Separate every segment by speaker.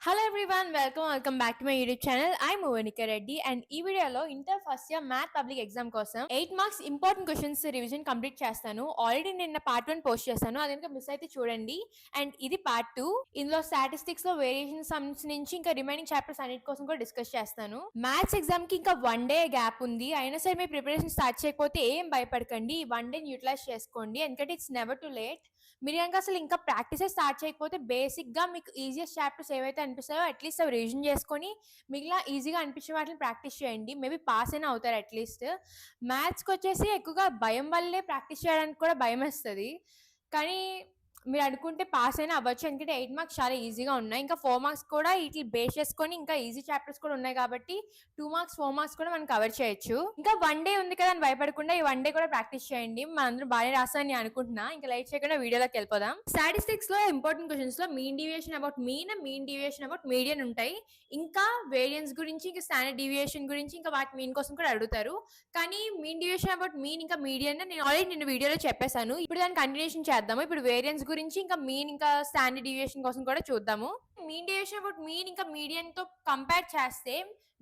Speaker 1: Hello everyone welcome back to my YouTube channel. I Monica Reddy and ఈ వీడియోలో inter first year math public exam కోసం 8 marks important questions revision complete చేస్తాను. Already నిన్న part 1 post చేస్తాను, అది ఇంకా miss అయితే చూడండి. అండ్ ఇది పార్ట్ 2. ఇందులో స్టాటిస్టిక్స్ లో వేరియేషన్ సమ్స్ నుంచి ఇంకా రిమైనింగ్ చాప్టర్స్ అన్నిటి కోసం కూడా డిస్కస్ చేస్తాను. మ్యాథ్స్ ఎగ్జామ్ కి ఇంకా 1 డే గ్యాప్ ఉంది, అయినా సరే మీ ప్రిపరేషన్ స్టార్ట్ చేయకపోతే ఏం భయపడకండి. ఈ 1 డేని యూటిలైజ్ చేసుకోండి, ఎందుకంటే ఇట్స్ నెవర్ టు లేట్. మీరు కనుక అసలు ఇంకా ప్రాక్టీస్ స్టార్ట్ చేయకపోతే బేసిక్ గా మీకు ఈజియస్ట్ చాప్టర్స్ ఏవైతే అనిపిస్తాయో అట్లీస్ట్ అవి రివిజన్ చేసుకొని మిగిలిన ఈజీగా అనిపించే వాటిని ప్రాక్టీస్ చేయండి. మేబీ పాస్ అయినా అవుతారు అట్లీస్ట్. మ్యాథ్స్కి వచ్చేసి ఎక్కువగా భయం వల్లే ప్రాక్టీస్ చేయడానికి కూడా భయం వేస్తుంది, కానీ మీరు అనుకుంటే పాస్ అయినా అవ్వచ్చు, ఎందుకంటే 8 మార్క్స్ చాలా ఈజీగా ఉన్నాయి. ఇంకా 4 మార్క్స్ కూడా వీటి బేస్ చేసుకొని ఇంకా ఈజీ చాప్టర్స్ కూడా ఉన్నాయి కాబట్టి 2 మార్క్స్ 4 మార్క్స్ కూడా మనం కవర్ చేయొచ్చు. ఇంకా 1 డే ఉంది కదా అని భయపడకుండా ఈ 1 డే కూడా ప్రాక్టీస్ చేయండి. మనందరూ బాగా రాస్తామని అనుకుంటున్నా. ఇంకా లైట్ చేయకుండా వీడియోలోకి వెళ్ళిపోదాం. స్టాటిస్టిక్స్ లో ఇంపార్టెంట్ క్వశ్చన్స్ లో mean deviation about mean deviation about median ఉంటాయి. ఇంకా వేరియన్స్ గురించి, ఇంకా స్టాండర్డ్ డివియేషన్ గురించి, ఇంకా వాటి మీన్ కోసం కూడా అడుగుతారు. కానీ మీన్ డివియేషన్ అబౌట్ మీన్ ఇంకా మీడియన్ నేను ఆల్రెడీ నిన్న వీడియోలో చెప్పేశాను. ఇప్పుడు దాన్ని కంటిన్యూషన్ చేద్దాము. ఇప్పుడు వేరియన్స్ గురించి, ఇంకా మీన్, ఇంకా స్టాండర్డ్ డివియేషన్ కోసం కూడా చూద్దాము. మీన్ డివియేషన్ అబౌట్ మీన్ ఇంకా మీడియన్ తో కంపేర్ చేస్తే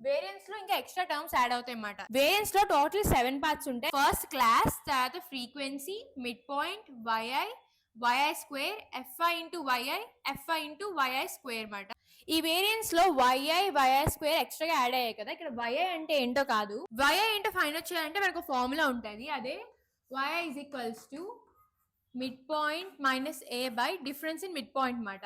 Speaker 1: వేరియన్స్ లో ఇంకా ఎక్స్ట్రా టర్మ్స్ యాడ్ అవుతాయి అన్నమాట. వేరియన్స్ లో టోటల్ 7 పార్ట్స్ ఉంటాయి. ఫస్ట్ క్లాస్, తర్వాత frequency, mid point, yi square, fi into yi, fi into yi square అన్నమాట. ఈ వేరియన్స్ లో yi స్క్వేర్ ఎక్స్ట్రా యాడ్ అయ్యాయి కదా. ఇక్కడ yi అంటే ఏంటో కాదు, yi ఏంటో ఫైండ్ అవుట్ చేయాలంటే మనకు ఫార్ములా ఉంటుంది. అదే yi is equals to mid point minus A by difference in mid point మాట.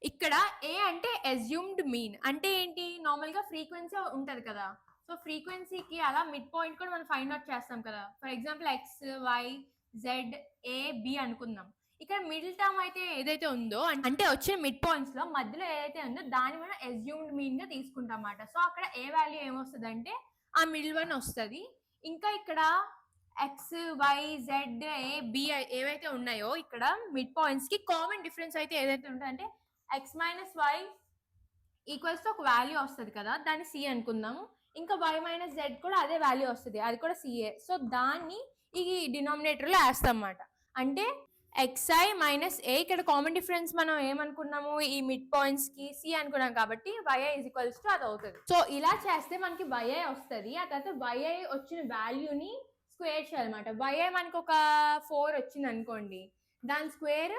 Speaker 1: ఇక్కడ ఏ అంటే అజ్యూమ్డ్ మీన్. అంటే ఏంటి, నార్మల్ గా ఫ్రీక్వెన్సీ ఉంటది కదా, సో ఫ్రీక్వెన్సీకి అలా మిడ్ పాయింట్ కూడా మనం ఫైండ్ అవుట్ చేస్తాం కదా. For example X, Y, Z, A, B అనుకుందాం. ఇక్కడ మిడిల్ టర్మ్ అయితే ఏదైతే ఉందో, అంటే వచ్చిన మిడ్ పాయింట్స్ లో మధ్యలో ఏదైతే ఉందో దాన్ని మనం అజ్యూమ్డ్ మీన్ గా తీసుకుంటాం అన్నమాట. సో అక్కడ ఏ వాల్యూ ఏమొస్తుంది అంటే ఆ మిడిల్ వన్ వస్తుంది. ఇంకా ఇక్కడ X, Y, Z, A, B ఏవైతే ఉన్నాయో ఇక్కడ మిడ్ పాయింట్స్ కి కామన్ డిఫరెన్స్ అయితే ఏదైతే ఉంటుందో అంటే ఎక్స్ మైనస్ వై ఈక్వల్స్ తో ఒక వాల్యూ వస్తుంది కదా, దాన్ని సి అనుకుందాము. ఇంకా వై మైనస్ జెడ్ కూడా అదే వాల్యూ వస్తుంది, అది కూడా సిఏ. సో దాన్ని ఈ డినామినేటర్ లో వేస్తాం అన్నమాట. అంటే xi మైనస్ ఏ, ఇక్కడ కామన్ డిఫరెన్స్ మనం ఏమనుకున్నాము, ఈ మిడ్ పాయింట్స్ కి సి అనుకున్నాం కాబట్టి yi ఈజ్ ఈక్వల్స్ టు అది అవుతుంది. సో ఇలా చేస్తే మనకి yi వస్తుంది. ఆ తర్వాత yi వచ్చిన వాల్యూని స్క్వేర్ చేయాలన్నమాట. yi మనకి ఒక 4 వచ్చింది అనుకోండి, దాని స్క్వేర్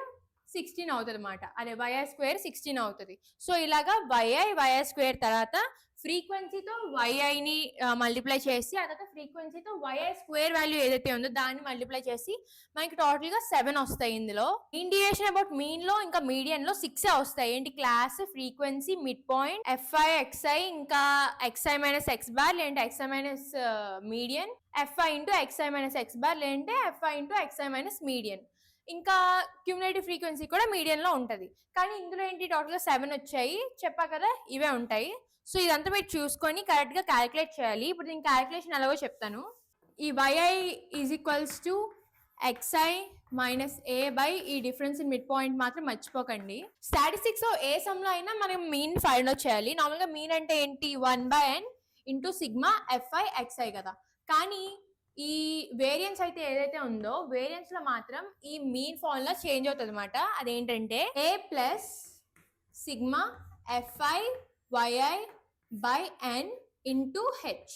Speaker 1: 16 అవుతుంది అన్నమాట. అదే yi స్క్వేర్ 16 అవుతుంది. సో ఇలాగా yi స్క్వేర్ తర్వాత ఫ్రీక్వెన్సీతో ని మల్టిప్లై చేసి, ఆ తర్వాత ఫ్రీక్వెన్సీతో yi స్క్వేర్ వాల్యూ ఏదైతే ఉందో దాన్ని మల్టిప్లై చేసి మనకి టోటల్ గా 7 వస్తాయి. ఇందులో మీన్ డివియేషన్ అబౌట్ మీన్ లో ఇంకా మీడియన్ లో 6 వస్తాయి. ఏంటి, class, frequency, mid point, fi, xi, ఇంకా xi మైనస్ ఎక్స్ బార్ లేదంటే xi minus median, fi into xi minus X bar లేదంటే fi into xi minus median. ఇంకా క్యూములేటివ్ ఫ్రీక్వెన్సీ కూడా మీడియన్ లో ఉంటది. కానీ ఇందులో ఏంటి, టోటల్ గా 7 వచ్చాయి, చెప్పా కదా ఇవే ఉంటాయి. సో ఇదంతా మీరు చూసుకొని కరెక్ట్ గా క్యాలిక్యులేట్ చేయాలి. ఇప్పుడు నేను క్యాలిక్యులేషన్ ఎలాగో చెప్తాను. ఈ yi is equals to xi minus A by ఈ డిఫరెన్స్ ఇన్ మిడ్ పాయింట్ మాత్రం మర్చిపోకండి. స్టాటిస్టిక్స్ లో ఏ సమ్ లో అయినా మనం మీన్ ఫైండ్ అవుట్ చేయాలి. నార్మల్ గా మీన్ అంటే ఏంటి, 1/n into sigma fi xi కదా. కానీ ఈ వేరియన్స్ అయితే ఏదైతే ఉందో వేరియన్స్ లో మాత్రం ఈ మీన్ ఫార్ములా చేంజ్ అవుతుంది అనమాట. అదేంటంటే A plus sigma fi yi by n into h.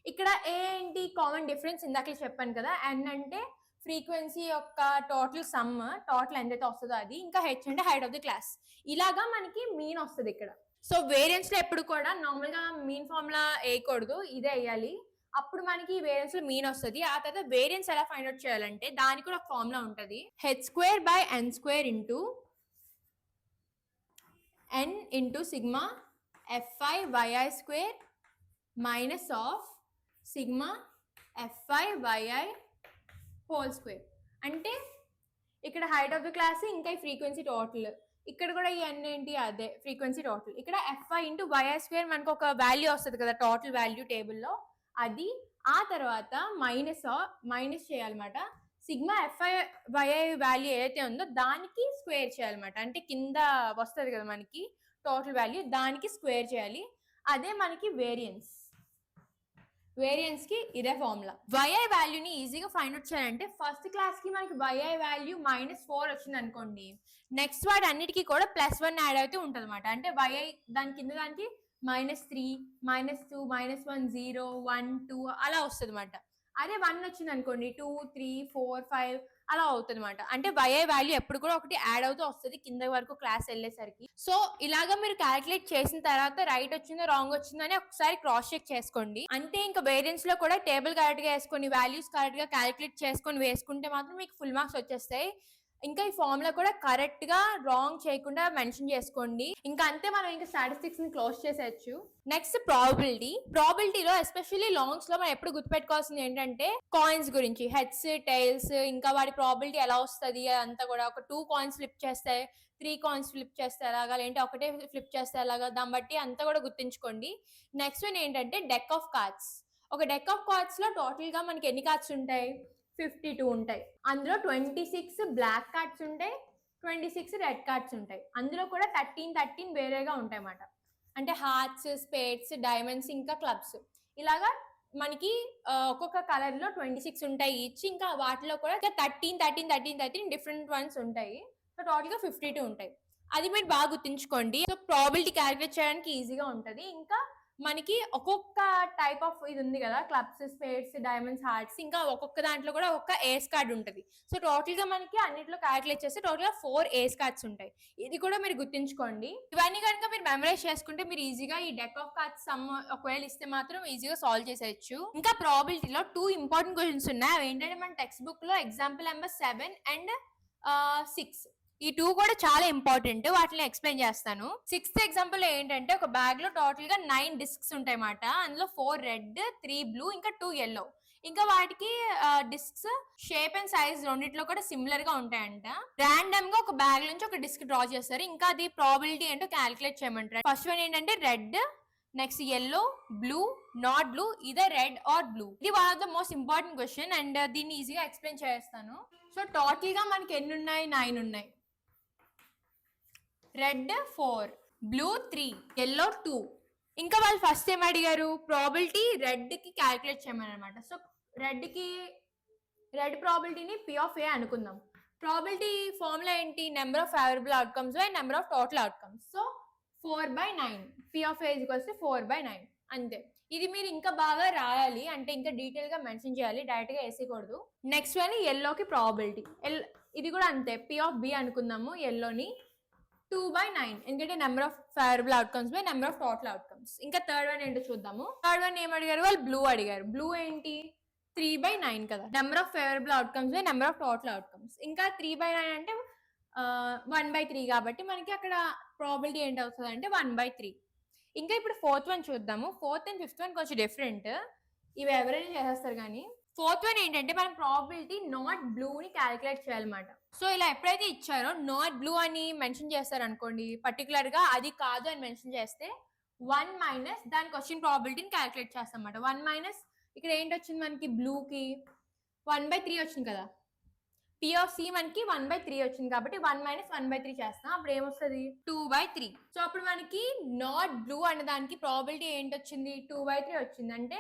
Speaker 1: ఇక్కడ ఏ ఏంటి, కామన్ డిఫరెన్స్ ఇందాక చెప్పాను కదా. n అంటే ఫ్రీక్వెన్సీ యొక్క టోటల్ సమ్, టోటల్ ఎంతైతే వస్తుందో అది. ఇంకా హెచ్ అంటే హైట్ ఆఫ్ ది క్లాస్. ఇలాగా మనకి మీన్ వస్తుంది ఇక్కడ. సో వేరియన్స్ లో ఎప్పుడు కూడా నార్మల్ గా మీన్ ఫార్ములా వేయకూడదు, ఇదే వేయాలి. అప్పుడు మనకి వేరియన్స్ లో మీన్ వస్తుంది. ఆ తర్వాత వేరియన్స్ ఎలా ఫైండ్ అవుట్ చేయాలంటే దానికి కూడా ఒక ఫార్ములా ఉంటుంది. H square by N square into n into sigma fi yi square minus of sigma fi yi whole square. అంటే ఇక్కడ హైట్ ఆఫ్ ద క్లాస్, ఇంకా ఈ ఫ్రీక్వెన్సీ టోటల్. ఇక్కడ కూడా ఈ n ఏంటి, అదే ఫ్రీక్వెన్సీ టోటల్. ఇక్కడ fi ఇంటూ yi స్క్వేర్ మనకు ఒక వాల్యూ వస్తుంది కదా టోటల్ వాల్యూ టేబుల్లో, అది. ఆ తర్వాత మైనస్ చేయాలన్నమాట. సిగ్మా fi yi వాల్యూ ఏదైతే ఉందో దానికి స్క్వేర్ చేయాలన్నమాట. అంటే కింద వస్తుంది కదా మనకి టోటల్ వాల్యూ, దానికి స్క్వేర్ చేయాలి. అదే మనకి వేరియన్స్. వేరియన్స్ కి ఇదే ఫార్ములా. yi వాల్యూని ఈజీగా ఫైండ్ అవుట్ చేయాలంటే ఫస్ట్ క్లాస్ కి మనకి yi వాల్యూ -4 వచ్చింది అనుకోండి, నెక్స్ట్ వాటి అన్నిటికీ కూడా +1 యాడ్ అవుతూ ఉంటుంది అనమాట. అంటే yi దాని కింద దానికి -3, -2, -1, 0, 1, 2 అలా వస్తుంది అనమాట. అదే 1 వచ్చింది అనుకోండి 2, 3, 4, 5 అలా అవుతుంది అనమాట. అంటే yi వాల్యూ ఎప్పుడు కూడా ఒకటి యాడ్ అవుతూ వస్తుంది కింద వరకు క్లాస్ వెళ్ళేసరికి. సో ఇలాగా మీరు క్యాలిక్యులేట్ చేసిన తర్వాత రైట్ వచ్చిందో రాంగ్ వచ్చిందో అని ఒకసారి క్రాస్ చెక్ చేసుకోండి. అంటే ఇంకా వేరియన్స్ లో కూడా టేబుల్ కరెక్ట్ గా వేసుకొని వాల్యూస్ కరెక్ట్ గా క్యాలిక్యులేట్ చేసుకొని వేసుకుంటే మాత్రం మీకు ఫుల్ మార్క్స్ వచ్చేస్తాయి. ఇంకా ఈ ఫార్ములా కూడా కరెక్ట్ గా రాంగ్ చేయకుండా మెన్షన్ చేసుకోండి. ఇంకా అంతే, మనం ఇంకా స్టాటిస్టిక్స్ ని క్లోజ్ చేసేయచ్చు. నెక్స్ట్ ప్రాబిలిటీలో ఎస్పెషల్లీ లాంగ్స్ లో మనం ఎప్పుడు గుర్తుపెట్టుకోవాల్సింది ఏంటంటే కాయిన్స్ గురించి, హెడ్స్ టైల్స్, ఇంకా వాడి ప్రాబిలిటీ ఎలా వస్తుంది అంతా కూడా. ఒక 2 కాయిన్స్ ఫ్లిప్ చేస్తే 3 కాయిన్స్ ఫ్లిప్ చేస్తే ఎలాగా, లేదంటే ఒకటే ఫ్లిప్ చేస్తే ఎలాగా, దాన్ని బట్టి అంతా కూడా గుర్తుంచుకోండి. నెక్స్ట్ వన్ ఏంటంటే డెక్ ఆఫ్ కార్డ్స్. ఒక డెక్ ఆఫ్ కార్డ్స్ లో టోటల్ గా మనకి ఎన్ని కార్డ్స్ ఉంటాయి? 52 ఉంటాయి. అందులో 26 బ్లాక్ కార్డ్స్ ఉంటాయి, 26 రెడ్ కార్డ్స్ ఉంటాయి. అందులో కూడా 13 వేరేగా ఉంటాయి అన్నమాట. అంటే హార్ట్స్, స్పేడ్స్, డైమండ్స్, ఇంకా క్లబ్స్, ఇలాగా మనకి ఒక్కొక్క కలర్ లో 26 ఉంటాయి ఈచ్. ఇంకా వాటిలో కూడా 13 డిఫరెంట్ వన్స్ ఉంటాయి. సో టోటల్ గా 52 ఉంటాయి. అది మీరు బాగా గుర్తుంచుకోండి. సో ప్రాబిలిటీ క్యాలిక్యులేట్ చేయడానికి ఈజీగా ఉంటది. ఇంకా మనకి ఒక్కొక్క టైప్ ఆఫ్ ఇది ఉంది కదా, క్లబ్స్, స్పేడ్స్, డైమండ్స్, హార్ట్స్, ఇంకా ఒక్కొక్క దాంట్లో కూడా ఒక్క ఏస్ కార్డ్ ఉంటుంది. సో టోటల్ గా మనకి అన్నిట్లో క్యాలిక్యులేట్ చేస్తే టోటల్ గా 4 ఏస్ కార్డ్స్ ఉంటాయి. ఇది కూడా మీరు గుర్తుంచుకోండి. ఇవన్నీ కనుక మీరు మెమరైజ్ చేసుకుంటే మీరు ఈజీగా ఈ డెక్ ఆఫ్ కార్డ్స్ సమ్ ఒకవేళ ఇస్తే మాత్రం ఈజీగా సాల్వ్ చేసేయచ్చు. ఇంకా ప్రాబిలిటీలో 2 ఇంపార్టెంట్ క్వశ్చన్స్ ఉన్నాయి. అవి ఏంటంటే మన టెక్స్ట్ బుక్ లో ఎగ్జాంపుల్ నెంబర్ 7 అండ్ 6. ఈ 2 కూడా చాలా ఇంపార్టెంట్, వాటిని ఎక్స్ప్లెయిన్ చేస్తాను. 6th ఎగ్జాంపుల్ ఏంటంటే ఒక బ్యాగ్ లో టోటల్ గా 9 డిస్క్స్ ఉంటాయి అన్నమాట. అందులో 4 రెడ్, 3 బ్లూ, ఇంకా 2 yellow. ఇంకా వాటికి డిస్క్స్ షేప్ అండ్ సైజ్ రెండిట్లో కూడా సిమిలర్ గా ఉంటాయంట. ర్యాండమ్ గా ఒక బ్యాగ్ నుంచి ఒక డిస్క్ డ్రా చేస్తారు. ఇంకా అది ప్రాబిలిటీ ఏంటో క్యాలిక్యులేట్ చేయమంటారు. ఫస్ట్ వన్ ఏంటంటే red, next yellow, blue, not blue, ఇదే రెడ్ ఆర్ బ్లూ. ఇది one of the most important question and దీన్ని ఈజీగా ఎక్స్ప్లెయిన్ చేస్తాను. సో టోటల్ గా మనకి ఎన్ని ఉన్నాయి? 9 ఉన్నాయి. Red 4, blue 3, yellow 2. ఇంకా వాళ్ళు ఫస్ట్ ఏం అడిగారు? ప్రాబిలిటీ రెడ్ కి క్యాలిక్యులేట్ చేయమని అనమాట. సో రెడ్ ప్రాబిలిటీని P of A అనుకుందాం. ప్రాబిలిటీ ఫార్ములా ఏంటి? Number of favourable outcomes by number of total outcomes. So 4/9, P of A = 4/9 అంతే. ఇది మీరు ఇంకా బాగా రాయాలి, అంటే ఇంకా డీటెయిల్ గా మెన్షన్ చేయాలి, డైరెక్ట్ గా వేసేయకూడదు. నెక్స్ట్ వన్ yellowకి ప్రాబిలిటీ, ఇది కూడా అంతే, P of B అనుకుందాము. yellowని 2/9, ఎందుకంటే number of favourable outcomes by number of total outcomes. ఇంకా థర్డ్ వన్ ఏంటో చూద్దాము. థర్డ్ వన్ ఏం అడిగారు వాళ్ళు? బ్లూ అడిగారు. బ్లూ ఏంటి? 3/9 కదా, number of favourable outcomes by number of total outcomes. ఇంకా 3/9 అంటే 1/3 కాబట్టి మనకి అక్కడ ప్రాబిలిటీ ఏంటి అవుతుంది అంటే 1/3. ఇంకా ఇప్పుడు ఫోర్త్ వన్ చూద్దాము. ఫోర్త్ అండ్ ఫిఫ్త్ వన్ కొంచెం డిఫరెంట్, ఇవి ఎవరైనా చేసేస్తారు కానీ. ఫోర్త్ వన్ ఏంటంటే మనం ప్రాబిలిటీ నాట్ బ్లూ ని క్యాలిక్యులేట్ చేయాలన్నమాట. సో ఇలా ఎప్పుడైతే ఇచ్చారో నాట్ బ్లూ అని మెన్షన్ చేస్తారు అనుకోండి, పర్టికులర్ గా అది కాదు అని మెన్షన్ చేస్తే 1 మైనస్ దాని క్వశ్చన్ ప్రాబిలిటీని క్యాలిక్యులేట్ చేస్తాం అన్నమాట. 1 మైనస్ ఇక్కడ ఏంటి వచ్చింది మనకి? బ్లూకి 1/3 వచ్చింది కదా, P of C మనకి 1/3 వచ్చింది కాబట్టి 1 మైనస్ 1/3 చేస్తాం. అప్పుడు ఏమొస్తుంది? 2/3. సో అప్పుడు మనకి నాట్ బ్లూ అనే దానికి ప్రాబిలిటీ ఏంటి వచ్చింది? 2/3 వచ్చింది. అంటే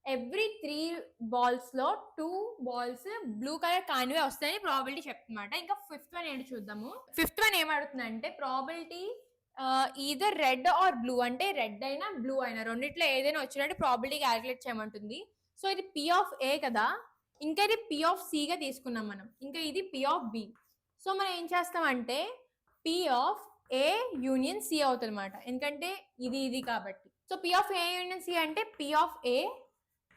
Speaker 1: ఎవ్రీ 3 balls లో 2 balls బ్లూ కలర్ కానివే వస్తాయని ప్రాబిలిటీ చెప్తున్నమాట. ఇంకా ఫిఫ్త్ వన్ ఏంటి చూద్దాము. ఫిఫ్త్ వన్ ఏమడుతుందంటే probability either red or blue, అంటే రెడ్ అయినా బ్లూ అయినా రెండిట్లో ఏదైనా వచ్చినట్టు ప్రాబిలిటీ క్యాలిక్యులేట్ చేయమంటుంది. సో ఇది P of A కదా, ఇంకా ఇది P of C గా తీసుకున్నాం మనం. ఇంకా ఇది P of B. సో మనం ఏం చేస్తామంటే P of A union C అవుతుంది అనమాట, ఎందుకంటే ఇది కాబట్టి. So P of A union C అంటే P of A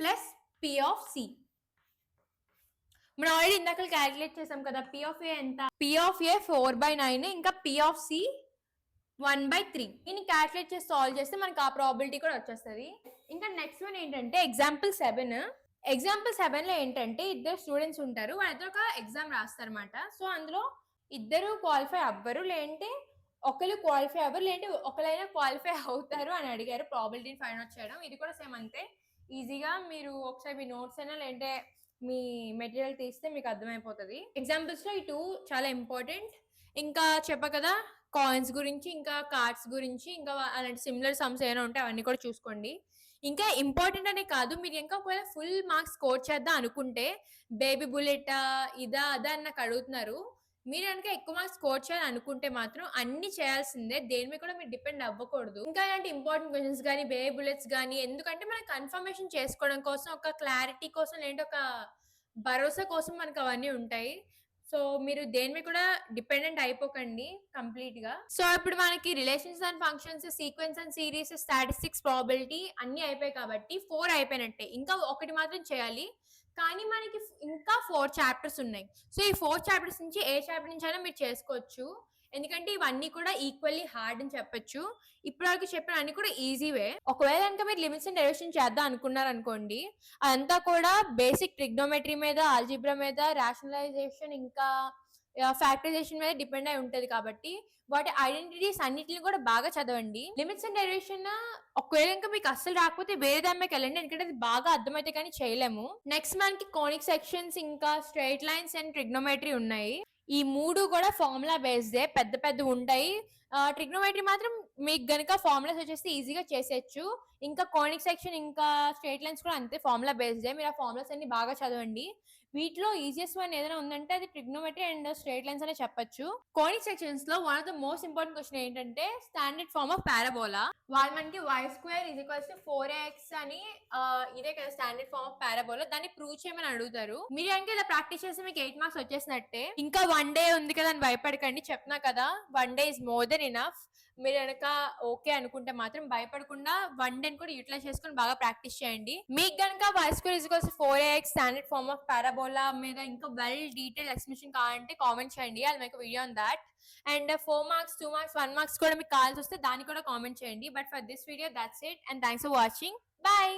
Speaker 1: plus P of C. మనం ఆల్రెడీ ఇందాక క్యాలిక్యులేట్ చేసాం కదా, P of A ఎంత? P of A 4/9, ఇంకా P of C 1/3. దీన్ని క్యాలిక్యులేట్ చేసి సాల్వ్ చేస్తే మనకి ఆ ప్రాబిలిటీ కూడా వచ్చేస్తుంది. ఇంకా నెక్స్ట్ వన్ ఏంటంటే ఎగ్జాంపుల్ 7. ఎగ్జాంపుల్ 7 లో ఏంటంటే ఇద్దరు స్టూడెంట్స్ ఉంటారు, వాళ్ళిద్దరు ఒక ఎగ్జామ్ రాస్తారు అనమాట. సో అందులో ఇద్దరు క్వాలిఫై అవ్వరు, లేదంటే ఒకరు క్వాలిఫై అవ్వరు, లేదంటే ఒకరైనా క్వాలిఫై అవుతారు అని అడిగారు ప్రాబిలిటీని ఫైండ్ అవుట్ చేయడం. ఇది కూడా సేమ్ అంతే, ఈజీగా మీరు ఒకసారి మీ నోట్స్ అయినా లేదంటే మీ మెటీరియల్ తీస్తే మీకు అర్థమైపోతుంది. ఎగ్జాంపుల్స్ లో ఈ 2 చాలా ఇంపార్టెంట్. ఇంకా చెప్పా కదా కాయిన్స్ గురించి, ఇంకా కార్డ్స్ గురించి, ఇంకా అలాంటి సిమిలర్ సమ్స్ ఏమైనా ఉంటే అవన్నీ కూడా చూసుకోండి. ఇంకా ఇంపార్టెంట్ అనే కాదు, మీరు ఇంకా ఒకవేళ ఫుల్ మార్క్స్ స్కోర్ చేద్దాం అనుకుంటే, బేబీ బుల్లెటా, ఇదా, అదా అని నాకు అడుగుతున్నారు. మీరు గనుక ఎక్కువ మార్క్స్ స్కోర్ చేయాలనుకుంటే మాత్రం అన్ని చేయాల్సిందే. దేని మీద కూడా మీరు డిపెండ్ అవ్వకూడదు. ఇంకా ఇలాంటి ఇంపార్టెంట్ క్వెషన్స్ గానీ, బేబీ బుల్లెట్స్ గానీ, ఎందుకంటే మనం కన్ఫర్మేషన్ చేసుకోవడం కోసం, ఒక క్లారిటీ కోసం, లేదంటే ఒక భరోసా కోసం మనకు అవన్నీ ఉంటాయి. సో, మీరు దేని మీద కూడా డిపెండెంట్ అయిపోకండి కంప్లీట్‌గా. సో, ఇప్పుడు మనకి relations and functions, sequence and series, statistics, probability అన్నీ అయిపోయాయి కాబట్టి 4 అయిపోయినట్టే. ఇంకా ఒకటి మాత్రం చేయాలి. కానీ మనకి ఇంకా 4 చాప్టర్స్ ఉన్నాయి. సో, ఈ 4 చాప్టర్స్ నుంచి ఏ చాప్టర్ నుంచైనా మీరు చేసుకోవచ్చు. ఎందుకంటే ఇవన్నీ కూడా ఈక్వల్లీ హార్డ్ అని చెప్పొచ్చు. ఇప్పటివరకు చెప్పిన అన్ని కూడా ఈజీవే. ఒకవేళ గనుక మీరు లిమిట్స్ అండ్ డెరివేషన్ చేద్దాం అనుకున్నారనుకోండి, అదంతా కూడా బేసిక్ ట్రిగ్నోమెట్రీ మీద, ఆల్జీబ్రా మీద, రాషనలైజేషన్ ఇంకా ఫ్యాక్టరైజేషన్ మీద డిపెండ్ అయి ఉంటది కాబట్టి, వాటి ఐడెంటిటీస్ అన్నిటిని కూడా బాగా చదవండి. లిమిట్స్ అండ్ డెరివేషన్ ఒకవేళ ఇంకా మీకు అస్సలు రాకపోతే వేరే దాని మీదకి వెళ్ళండి. ఎందుకంటే అది బాగా అర్థమైతే కానీ చేయలేము. నెక్స్ట్ మనకి కోనిక్ సెక్షన్స్ ఇంకా స్ట్రెయిట్ లైన్స్ అండ్ ట్రిగ్నోమెట్రీ ఉన్నాయి. ఈ 3 కూడా ఫార్ములా బేస్డే, పెద్ద పెద్దవి ఉంటాయి. ట్రిగ్నోమెట్రీ మాత్రం మీకు గనుక ఫార్ములాస్ వచ్చేసి ఈజీగా చేసేయచ్చు. ఇంకా కోనిక్ సెక్షన్ ఇంకా స్ట్రెయిట్ లైన్స్ కూడా అంతే ఫార్ములా బేస్డే. మీరు ఆ ఫార్ములాస్ అన్ని బాగా చదవండి. వీటిలో ఈజియెస్ట్ వన్ ఏదైనా ఉందంటే అది ట్రిగ్నోమెట్రీ అండ్ స్ట్రెయిట్ లైన్స్ అనే చెప్పొచ్చు. కోనిక్ సెక్షన్స్ లో one of the most important question ఏంటంటే స్టాండర్డ్ ఫార్మ్ ఆఫ్ పారాబోలా. వాళ్ళు మనకి y² = 4x అని ఇదే కదా స్టాండర్డ్ ఫార్మ్ ఆఫ్ పారాబోలా. దాన్ని ప్రూవ్ చేయమని అడుగుతారు. మీరు కనుక ఇలా ప్రాక్టీస్ చేస్తే మీకు 8 మార్క్స్ వచ్చేసినట్టే. ఇంకా 1 డే ఉంది కదా అని భయపడకండి. చెప్తున్నా కదా, 1 day is more than enough. మీరు గనక ఓకే అనుకుంటే మాత్రం భయపడకుండా 1 డేని కూడా యూటిలైజ్ చేసుకొని బాగా ప్రాక్టీస్ చేయండి. మీకు గనక y² = 4ax standard form of parabola మీద ఇంకా వెల్ డీటెయిల్ ఎక్స్ప్లెనేషన్ కావాలంటే కామెంట్ చేయండి. I'll make video on that. And 4 marks, 2 marks, 1 marks కూడా మీకు కావాల్సి వస్తే దాన్ని కూడా కామెంట్ చేయండి. But for this video that's it and thanks for watching. By.